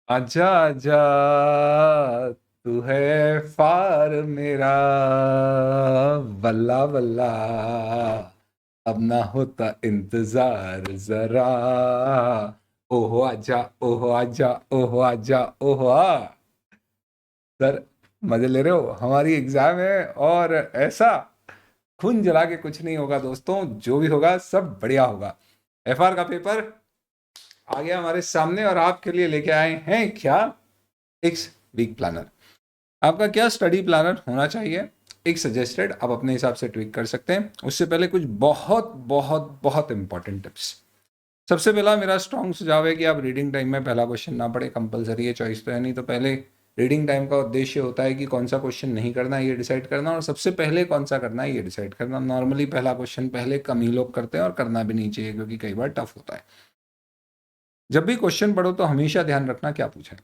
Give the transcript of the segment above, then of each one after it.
आजा आजा तू है फार मेरा, वल्ला वल्ला अब ना होता इंतजार जरा। ओहो आजा ओहो आजा ओहो आजा ओहो आ। सर, मजे ले रहे हो? हमारी एग्जाम है और ऐसा खून जला के कुछ नहीं होगा दोस्तों, जो भी होगा सब बढ़िया होगा। एफआर का पेपर आ गया हमारे सामने और आपके लिए लेके आए हैं क्या? X week planner. आपका क्या स्टडी प्लानर होना चाहिए? एक सजेस्टेड, आप अपने हिसाब से ट्विक कर सकते हैं। उससे पहले कुछ बहुत बहुत बहुत इंपॉर्टेंट टिप्स। सबसे पहला मेरा स्ट्रॉन्ग सुझाव है कि आप रीडिंग टाइम में पहला क्वेश्चन ना पढ़े। कंपलसरी है, चॉइस तो है नहीं। तो पहले रीडिंग टाइम का उद्देश्य होता है कि कौन सा क्वेश्चन नहीं करना है ये डिसाइड करना, और सबसे पहले कौन सा करना है ये डिसाइड करना। नॉर्मली पहला क्वेश्चन पहले कम ही लोग करते हैं और करना भी नहीं चाहिए, क्योंकि कई बार टफ होता है। जब भी क्वेश्चन पढ़ो तो हमेशा ध्यान रखना क्या पूछा है।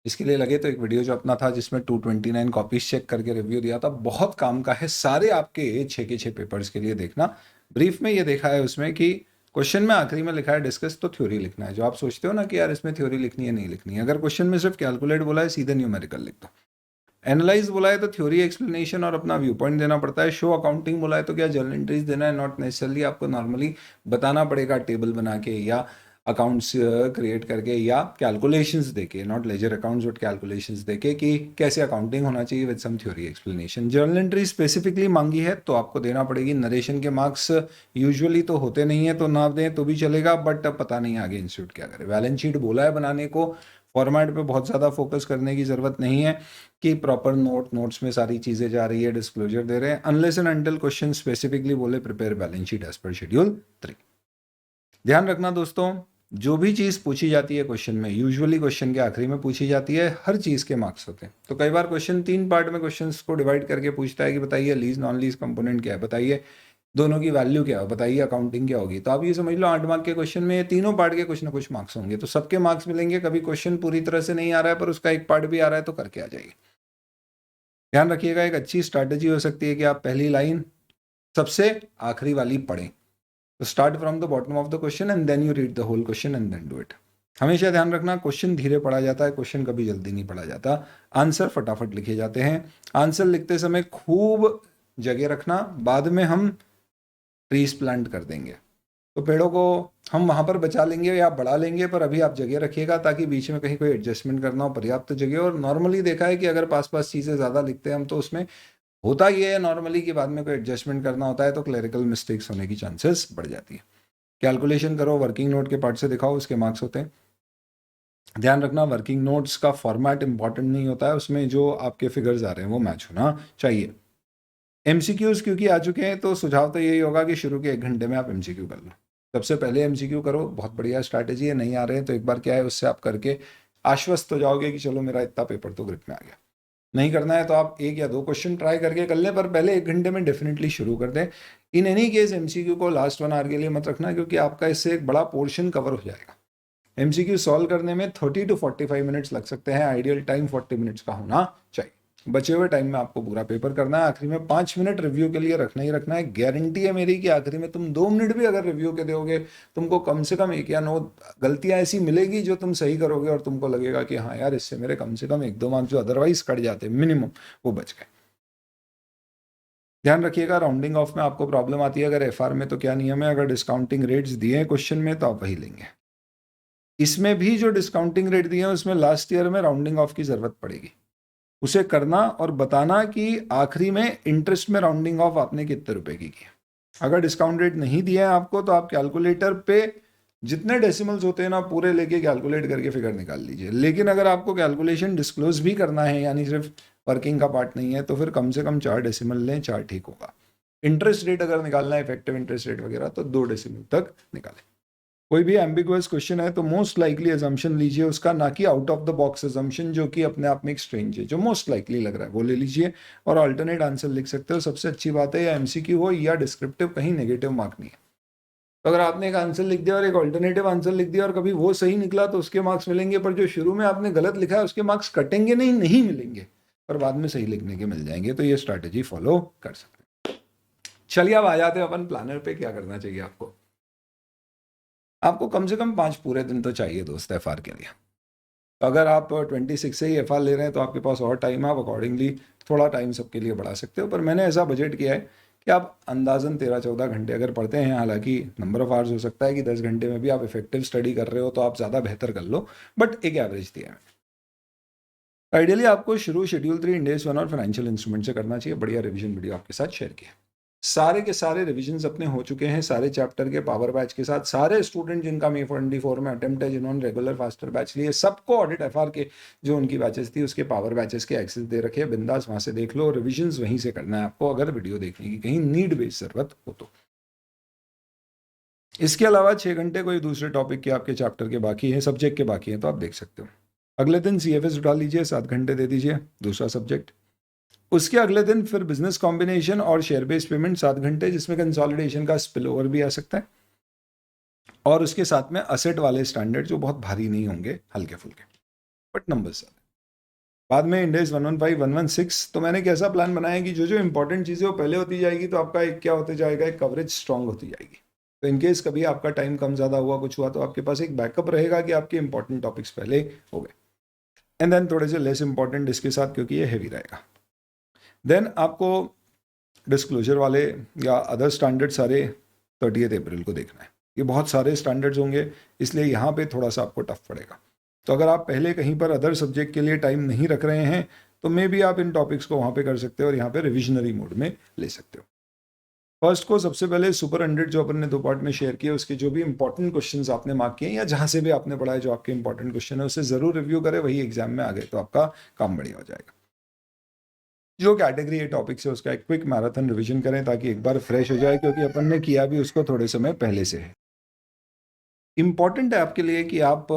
इसके लिए लगे तो एक वीडियो जो अपना था जिसमें 229 कॉपीज चेक करके रिव्यू दिया था, बहुत काम का है। सारे आपके 6 के 6 पेपर्स के लिए देखना। ब्रीफ में ये देखा है उसमें कि क्वेश्चन में आखिरी में लिखा है डिस्कस, तो थ्योरी लिखना है। जो आप सोचते हो ना कि यार इसमें थ्योरी लिखनी है, नहीं लिखनी है। अगर क्वेश्चन में सिर्फ कैलकुलेट बोला है, सीधे न्यूमेरिकल लिख दो। एनालाइज बोला है तो थ्योरी, एक्सप्लेनेशन और अपना व्यू पॉइंट देना पड़ता है। शो अकाउंटिंग बोला है तो क्या जर्नल एंट्रीज देना है? Not necessarily. आपको नॉर्मली बताना पड़ेगा टेबल बना के या अकाउंट्स क्रिएट करके या कैलकुलेशंस देके, not ledger accounts but calculations देके, कि कैसे अकाउंटिंग होना चाहिए with some theory explanation. Journal entry specifically मांगी है तो आपको देना पड़ेगी। नरेशन के मार्क्स यूजुअली तो होते नहीं है तो ना दें तो भी चलेगा, बट पता नहीं आगे इंस्टीट्यूट क्या करे। बैलेंस शीट बोला है बनाने को, फॉर्मेट पे बहुत ज़्यादा फोकस करने की ज़रूरत नहीं है कि प्रॉपर नोट्स में सारी चीज़ें जा रही है, डिस्क्लोजर दे रहे हैं। Unless and until question specifically बोले prepare balance sheet as per schedule 3। ध्यान रखना दोस्तों, जो भी चीज़ पूछी जाती है क्वेश्चन में, यूजुअली क्वेश्चन के आखिरी में पूछी जाती है, हर चीज़ के मार्क्स होते हैं। तो कई बार क्वेश्चन 3 पार्ट में क्वेश्चंस को डिवाइड करके पूछता है कि बताइए लीज नॉन लीज कंपोनेंट क्या है, बताइए दोनों की वैल्यू क्या है, बताइए अकाउंटिंग क्या होगी। तो आप ये समझ लो 8 मार्क के क्वेश्चन में ये तीनों पार्ट के कुछ ना कुछ मार्क्स होंगे, तो सबके मार्क्स मिलेंगे। कभी क्वेश्चन पूरी तरह से नहीं आ रहा है पर उसका एक पार्ट भी आ रहा है तो करके आ जाइए। ध्यान रखिएगा, एक अच्छी स्ट्रैटेजी हो सकती है कि आप पहली लाइन सबसे आखिरी वाली पढ़ें। तो start from the bottom of the question and then you read the whole question and then do it. हमेशा ध्यान रखना, क्वेश्चन धीरे पढ़ा जाता है, क्वेश्चन कभी जल्दी नहीं पढ़ा जाता। आंसर फटाफट लिखे जाते हैं। आंसर लिखते समय खूब जगह रखना, बाद में हम ट्रीज प्लांट कर देंगे तो पेड़ों को हम वहां पर बचा लेंगे या बढ़ा लेंगे, पर अभी आप जगह रखिएगा ताकि बीच में कहीं कोई एडजस्टमेंट करना हो, पर्याप्त जगह। और नॉर्मली देखा है कि अगर पास पास चीज़ें ज़्यादा लिखते हैं हम तो उसमें होता ये है नॉर्मली कि बाद में कोई एडजस्टमेंट करना होता है तो क्लरिकल मिस्टेक्स होने की चांसेस बढ़ जाती है। कैलकुलेशन करो, वर्किंग नोट के पार्ट से दिखाओ, उसके मार्क्स होते हैं। ध्यान रखना, वर्किंग नोट्स का फॉर्मेट इंपॉर्टेंट नहीं होता है, उसमें जो आपके फिगर्स आ रहे हैं वो मैच होना चाहिए। एमसीक्यूज क्योंकि आ चुके हैं तो सुझाव तो यही होगा कि शुरू के 1 घंटे में आप एमसीक्यू कर लो। सबसे पहले एमसीक्यू करो, बहुत बढ़िया स्ट्रैटेजी है। नहीं आ रहे हैं तो एक बार क्या है उससे आप करके आश्वस्त हो जाओगे कि चलो मेरा इतना पेपर तो ग्रिप में आ गया। नहीं करना है तो आप 1 या 2 क्वेश्चन ट्राई करके कर लें, पर पहले 1 घंटे में डेफिनेटली शुरू कर दें। इन एनी केस एमसीक्यू को लास्ट 1 आवर के लिए मत रखना, क्योंकि आपका इससे एक बड़ा पोर्शन कवर हो जाएगा। एमसीक्यू सॉल्व करने में 30 टू 45 मिनट्स लग सकते हैं, आइडियल टाइम 40 मिनट्स का होना चाहिए। बचे हुए टाइम में आपको पूरा पेपर करना है। आखिरी में 5 मिनट रिव्यू के लिए रखना ही रखना है। गारंटी है मेरी कि आखिरी में तुम 2 मिनट भी अगर रिव्यू के दोगे, तुमको कम से कम 1 या 9 गलतियां ऐसी मिलेगी जो तुम सही करोगे और तुमको लगेगा कि हाँ यार इससे मेरे कम से कम 1-2 मार्क्स जो अदरवाइज कट जाते मिनिमम, वो बच गए। ध्यान रखिएगा, राउंडिंग ऑफ में आपको प्रॉब्लम आती है। अगर एफआर में तो क्या नियम है, अगर डिस्काउंटिंग रेट्स दिए हैं क्वेश्चन में तो आप वही लेंगे। इसमें भी जो डिस्काउंटिंग रेट दिए हैं उसमें लास्ट ईयर में राउंडिंग ऑफ की जरूरत पड़ेगी। उसे करना और बताना कि आखिरी में इंटरेस्ट में राउंडिंग ऑफ आपने कितने रुपए की है। अगर डिस्काउंट रेट नहीं दिया है आपको तो आप कैलकुलेटर पे जितने डेसिमल्स होते हैं ना पूरे लेके कैलकुलेट करके फिगर निकाल लीजिए। लेकिन अगर आपको कैलकुलेशन डिस्क्लोज भी करना है, यानी सिर्फ वर्किंग का पार्ट नहीं है, तो फिर कम से कम 4 डेसिमल लें, 4 ठीक होगा। इंटरेस्ट रेट अगर निकालना है, इफेक्टिव इंटरेस्ट रेट वगैरह, तो 2 डेसिमल तक निकालें। कोई भी एम्बिगुअस क्वेश्चन है तो मोस्ट लाइकली अजम्पशन लीजिए उसका, ना कि out of the box assumption जो कि अपने आप में एक स्ट्रेंज है। जो मोस्ट लाइकली लग रहा है वो ले लीजिए और अल्टरनेट आंसर लिख सकते हो। सबसे अच्छी बात है या एमसीक्यू हो या डिस्क्रिप्टिव, कहीं नेगेटिव मार्क नहीं है। तो अगर आपने एक आंसर लिख दिया और एक ऑल्टरनेटिव आंसर लिख दिया और कभी वो सही निकला तो उसके मार्क्स मिलेंगे, पर जो शुरू में आपने गलत लिखा है उसके मार्क्स कटेंगे नहीं, नहीं मिलेंगे, पर बाद में सही लिखने के मिल जाएंगे। तो ये स्ट्रैटेजी फॉलो कर सकते हैं। चलिए अब आ जाते हैं अपन प्लानर पे। क्या करना चाहिए आपको? आपको कम से कम 5 पूरे दिन तो चाहिए दोस्त एफआर के लिए। तो अगर आप 26 से ही एफ ले रहे हैं तो आपके पास और टाइम है, आप अकॉर्डिंगली थोड़ा टाइम सबके लिए बढ़ा सकते हो। पर मैंने ऐसा बजट किया है कि आप अंदाजन 13-14 घंटे अगर पढ़ते हैं, हालांकि नंबर ऑफ आवर्स हो सकता है कि 10 घंटे में भी आप इफेक्टिव स्टडी कर रहे हो तो आप ज़्यादा बेहतर कर लो, बट एक एवरेज दिया है। आइडियली आपको शुरू शेड्यूल 3, इंड AS 1 और फाइनेंशियल इंस्ट्रूमेंट से करना चाहिए। बढ़िया रिवीजन वीडियो आपके साथ शेयर किया। सारे के सारे रिविजन्स अपने हो चुके हैं, सारे चैप्टर के पावर बैच के साथ। सारे स्टूडेंट जिनका May 24 में अटेम्प्ट है, जिन्होंने रेगुलर फास्टर बैच लिए, सबको ऑडिट FR के जो उनकी बैचेस थी उसके पावर बैचेस के एक्सेस दे रखे हैं। बिंदास वहां से देख लो, रिविजन्स वहीं से करना है आपको अगर वीडियो देखने की कहीं नीड बेस्ड जरूरत हो तो। इसके अलावा 6 घंटे कोई दूसरे टॉपिक के आपके चैप्टर के बाकी हैं, सब्जेक्ट के बाकी हैं तो आप देख सकते हो। अगले दिन CFS उठा लीजिए, 7 घंटे दे दीजिए दूसरा सब्जेक्ट। उसके अगले दिन फिर बिजनेस कॉम्बिनेशन और शेयर बेस्ड पेमेंट 7 घंटे, जिसमें कंसोलिडेशन का स्पिल ओवर भी आ सकता है। और उसके साथ में असेट वाले स्टैंडर्ड जो बहुत भारी नहीं होंगे, हल्के फुल्के बट नंबर्स सारे। बाद में इंड AS 115, 116। तो मैंने कैसा प्लान बनाया कि जो जो इंपॉर्टेंट चीज़ें वो पहले होती जाएगी तो आपका एक क्या होते जाएगा, एक कवरेज स्ट्रांग होती जाएगी। तो इनकेस कभी आपका टाइम कम ज़्यादा हुआ, कुछ हुआ, तो आपके पास एक बैकअप रहेगा कि आपके इंपॉर्टेंट टॉपिक्स पहले हो गए। एंड देन थोड़े से लेस इंपॉर्टेंट इसके साथ, क्योंकि ये हैवी रहेगा। देन आपको डिस्क्लोजर वाले या अदर स्टैंडर्ड सारे 30 अप्रैल को देखना है। ये बहुत सारे स्टैंडर्ड्स होंगे, इसलिए यहाँ पे थोड़ा सा आपको टफ पड़ेगा। तो अगर आप पहले कहीं पर अदर सब्जेक्ट के लिए टाइम नहीं रख रहे हैं तो मे बी आप इन टॉपिक्स को वहाँ पे कर सकते हो और यहाँ पे रिविजनरी मोड में ले सकते हो। फर्स्ट को सबसे पहले सुपर 100 जो अपन ने 2 पार्ट में शेयर किए, उसके जो भी इंपॉर्टेंट क्वेश्चंस आपने मार्क किए या जहाँ से भी आपने पढ़ा है जो आपके इंपॉर्टेंट क्वेश्चन है, उसे जरूर रिव्यू करें। वही एग्जाम में आ गए तो आपका काम बढ़िया हो जाएगा। जो कैटेगरी ए टॉपिक्स है उसका एक क्विक मैराथन रिवीजन करें ताकि एक बार फ्रेश हो जाए, क्योंकि अपन ने किया भी उसको थोड़े समय पहले से है। इंपॉर्टेंट है आपके लिए कि आप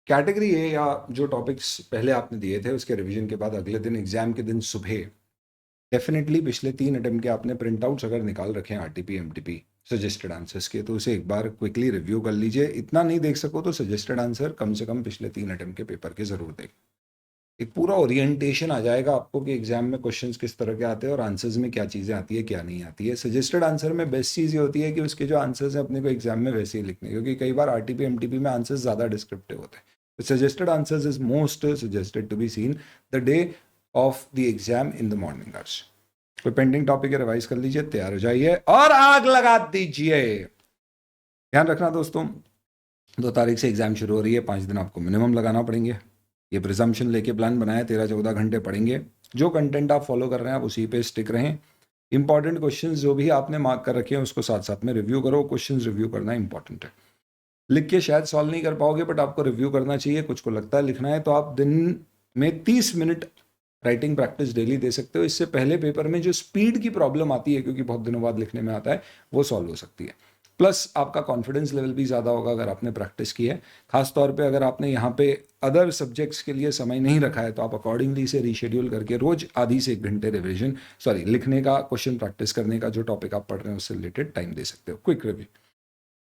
कैटेगरी ए या जो टॉपिक्स पहले आपने दिए थे उसके रिवीजन के बाद अगले दिन एग्जाम के दिन सुबह डेफिनेटली पिछले 3 अटेम्प्ट के आपने प्रिंट आउट्स अगर निकाल रखे हैं RTP MTP सजेस्टेड आंसर्स के, तो उसे एक बार क्विकली रिव्यू कर लीजिए। इतना नहीं देख सको तो सजेस्टेड आंसर कम से कम पिछले 3 अटेम्प्ट के पेपर के जरूर देखें। एक पूरा ओरिएंटेशन आ जाएगा आपको कि एग्जाम में क्वेश्चंस किस तरह के आते हैं और आंसर्स में क्या चीज़ें आती है क्या नहीं आती है। सजेस्टेड आंसर में बेस्ट चीज़ ये होती है कि उसके जो आंसर्स हैं अपने को एग्जाम में वैसे ही लिखने, क्योंकि कई बार RTP MTP में आंसर्स ज़्यादा डिस्क्रिप्टिव होते हैं। Suggested answers is most suggested to be seen the day of the exam in the morning hours. कोई पेंडिंग टॉपिक है रिवाइज कर लीजिए, तैयार हो जाइए और आग लगा दीजिए। ध्यान रखना दोस्तों, 2 तारीख से एग्जाम शुरू हो रही है, 5 दिन आपको मिनिमम लगाना पड़ेंगे। ये प्रिजम्पशन लेके प्लान बनाया, 13-14 घंटे पढ़ेंगे। जो कंटेंट आप फॉलो कर रहे हैं आप उसी पे स्टिक रहें। इंपॉर्टेंट क्वेश्चंस जो भी आपने मार्क कर रखे हैं उसको साथ साथ में रिव्यू करो। क्वेश्चंस रिव्यू करना इंपॉर्टेंट है। लिख के शायद सॉल्व नहीं कर पाओगे बट आपको रिव्यू करना चाहिए। कुछ को लगता है लिखना है तो आप दिन में 30 मिनट राइटिंग प्रैक्टिस डेली दे सकते हो। इससे पहले पेपर में जो स्पीड की प्रॉब्लम आती है, क्योंकि बहुत दिनों बाद लिखने में आता है, वो सॉल्व हो सकती है। प्लस आपका कॉन्फिडेंस लेवल भी ज़्यादा होगा अगर आपने प्रैक्टिस की है। खास तौर पे अगर आपने यहाँ पे अदर सब्जेक्ट्स के लिए समय नहीं रखा है तो आप अकॉर्डिंगली इसे रीशेड्यूल करके रोज आधी से 1 घंटे लिखने का, क्वेश्चन प्रैक्टिस करने का, जो टॉपिक आप पढ़ रहे हैं उससे रिलेटेड टाइम दे सकते हो। क्विक रिव्यू,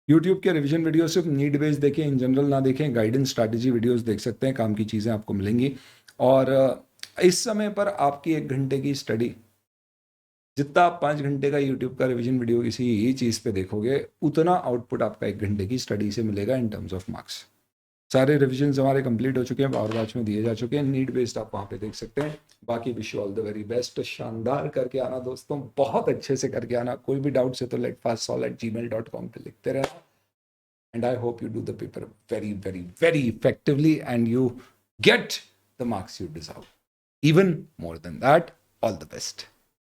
यूट्यूब के रिवीजन वीडियो सिर्फ नीड बेस्ड देखें, इन जनरल ना देखें। गाइडेंस स्ट्रैटेजी वीडियोस देख सकते हैं, काम की चीज़ें आपको मिलेंगी। और इस समय पर आपकी 1 घंटे की स्टडी, जितना आप 5 घंटे का यूट्यूब का रिवीजन वीडियो किसी चीज़ पे देखोगे, उतना आउटपुट आपका 1 घंटे की स्टडी से मिलेगा इन टर्म्स ऑफ मार्क्स। सारे रिविजन हमारे कंप्लीट हो चुके हैं, पावर बैच में दिए जा चुके हैं, नीड बेस्ड आप वहाँ पे देख सकते हैं। बाकी wish you all the very best. शानदार करके आना दोस्तों, बहुत अच्छे से करके आना। कोई भी डाउट्स है तो letfastsolve@gmail.com पे लिखते रहना। And I hope you do the paper very, very, very effectively and you get the marks you deserve. Even more than that, all the best.